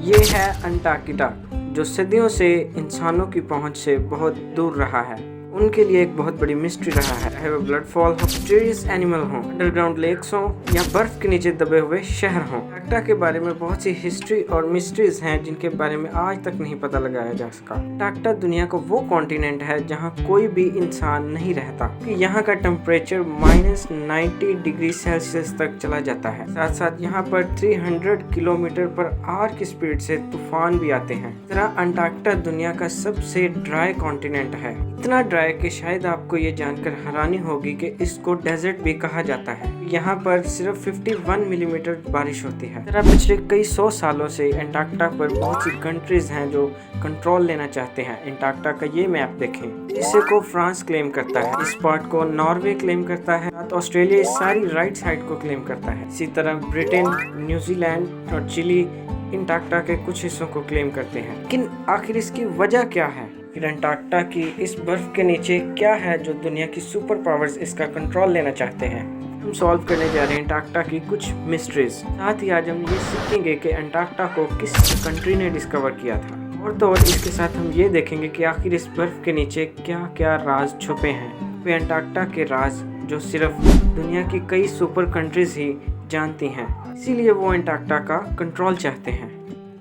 ये है अंटार्कटिका, जो सदियों से इंसानों की पहुंच से बहुत दूर रहा है। उनके लिए एक बहुत बड़ी मिस्ट्री रहा है। चाहे वो ब्लड फॉल हो, मिस्टीरियस एनिमल हो, अंडरग्राउंड लेक्स हो या बर्फ के नीचे दबे हुए शहर हो। अंटार्कटिका के बारे में बहुत सी हिस्ट्री और मिस्ट्रीज हैं जिनके बारे में आज तक नहीं पता लगाया जा सका। अंटार्कटिका दुनिया का वो कॉन्टिनेंट है जहाँ कोई भी इंसान नहीं रहता, कि यहाँ का टेम्परेचर -90 डिग्री सेल्सियस तक चला जाता है। साथ साथ यहाँ पर 300 किलोमीटर पर आवर की स्पीड से तूफान भी आते हैं। इस तरह अंटार्कटिका दुनिया का सबसे ड्राई कॉन्टिनेंट है, इतना ड्राई कि शायद आपको ये जानकर हैरानी होगी कि इसको डेजर्ट भी कहा जाता है। यहाँ पर सिर्फ 51 मिलीमीटर बारिश होती है। पिछले कई 100 सालों से अंटार्कटिका पर बहुत सी कंट्रीज हैं जो कंट्रोल लेना चाहते हैं। अंटार्कटिका का ये मैप देखें, इसे को फ्रांस क्लेम करता है, इस पार्ट को नॉर्वे क्लेम करता है, ऑस्ट्रेलिया इस सारी राइट साइड को क्लेम करता है। इसी तरह ब्रिटेन, न्यूजीलैंड और चिली अंटार्कटिका के कुछ हिस्सों को क्लेम करते हैं। लेकिन आखिर इसकी वजह क्या है? फिर अंटार्कटिका की इस बर्फ के नीचे क्या है जो दुनिया की सुपर पावर्स इसका कंट्रोल लेना चाहते हैं? हम सॉल्व करने जा रहे हैं अंटार्कटिका की कुछ मिस्ट्रीज। साथ ही आज हम ये सीखेंगे कि अंटार्कटिका को किस कंट्री ने डिस्कवर किया था, और तो और इसके साथ हम ये देखेंगे कि आखिर इस बर्फ के नीचे क्या क्या राज छुपे हैं। वे अंटार्कटिका के राज जो सिर्फ दुनिया की कई सुपर कंट्रीज ही जानती हैं, इसीलिए वो अंटार्कटिका का कंट्रोल चाहते हैं।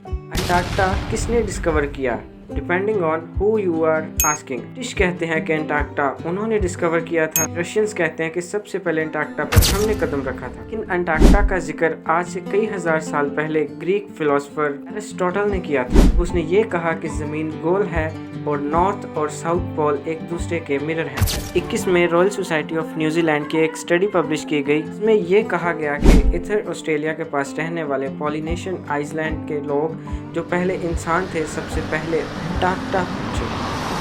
अंटार्कटिका किसने डिस्कवर किया? Depending on who you are asking. British कहते हैं कि अंटार्कटिका उन्होंने डिस्कवर किया था। रशियंस कहते हैं कि सबसे पहले अंटार्कटिका पर हमने कदम रखा था। लेकिन अंटार्कटिका का जिक्र आज से कई हजार साल पहले ग्रीक फिलोसोफर एरिस्टोटल ने किया था। उसने ये कहा कि जमीन गोल है और नॉर्थ और साउथ पोल एक दूसरे के मिरर हैं। 21 में रॉयल सोसाइटी ऑफ न्यूजीलैंड की एक स्टडी पब्लिश की गई, जिसमें ये कहा गया कि इधर ऑस्ट्रेलिया के पास रहने वाले पॉलिनेशियन आइलैंड के लोग जो पहले इंसान थे, सबसे पहले अंटार्कटिका पहुंचे।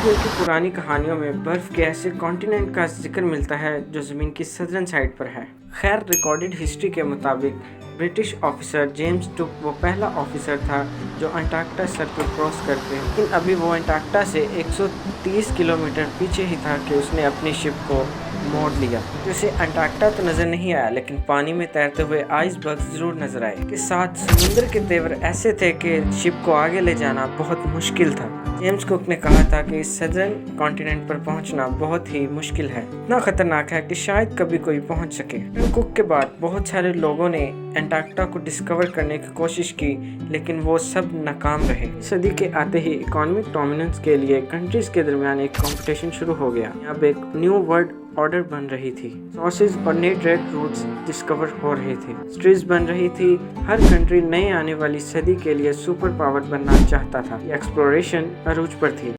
क्योंकि पुरानी कहानियों में बर्फ के ऐसे कॉन्टिनेंट का जिक्र मिलता है जो ज़मीन की सदर्न साइड पर है। खैर, रिकॉर्डेड हिस्ट्री के मुताबिक ब्रिटिश ऑफिसर जेम्स टुक वो पहला ऑफिसर था जो अंटार्कटिका सर्कल क्रॉस करके, लेकिन अभी वो अंटार्कटिका से 130 किलोमीटर पीछे ही था कि उसने अपनी शिप को मोड़ लिया। उसे अंटार्कटिका तो नज़र नहीं आया, लेकिन पानी में तैरते हुए आइसबर्ग्स जरूर नजर आए। के साथ समुद्र के तेवर ऐसे थे कि शिप को आगे ले जाना बहुत मुश्किल था। जेम्स कुक ने कहा था कि इस सदर्न कॉन्टिनेंट पर पहुंचना बहुत ही मुश्किल है, इतना खतरनाक है कि शायद कभी कोई पहुंच सके। कुक के बाद बहुत सारे लोगों ने अंटार्कटिका को डिस्कवर करने की कोशिश की, लेकिन वो सब नाकाम रहे। सदी के आते ही इकोनॉमिक डोमिनेंस के लिए कंट्रीज के दरमियान एक कंपटीशन शुरू हो गया। यहाँ पे एक न्यू वर्ल्ड ऑर्डर बन रही थी, सोर्सेज और नए ट्रेड रूट्स डिस्कवर हो रहे थे, स्ट्रीज बन रही थी। हर कंट्री नए आने वाली सदी के लिए सुपर पावर बनना चाहता था। एक्सप्लोरेशन अरूज पर थी।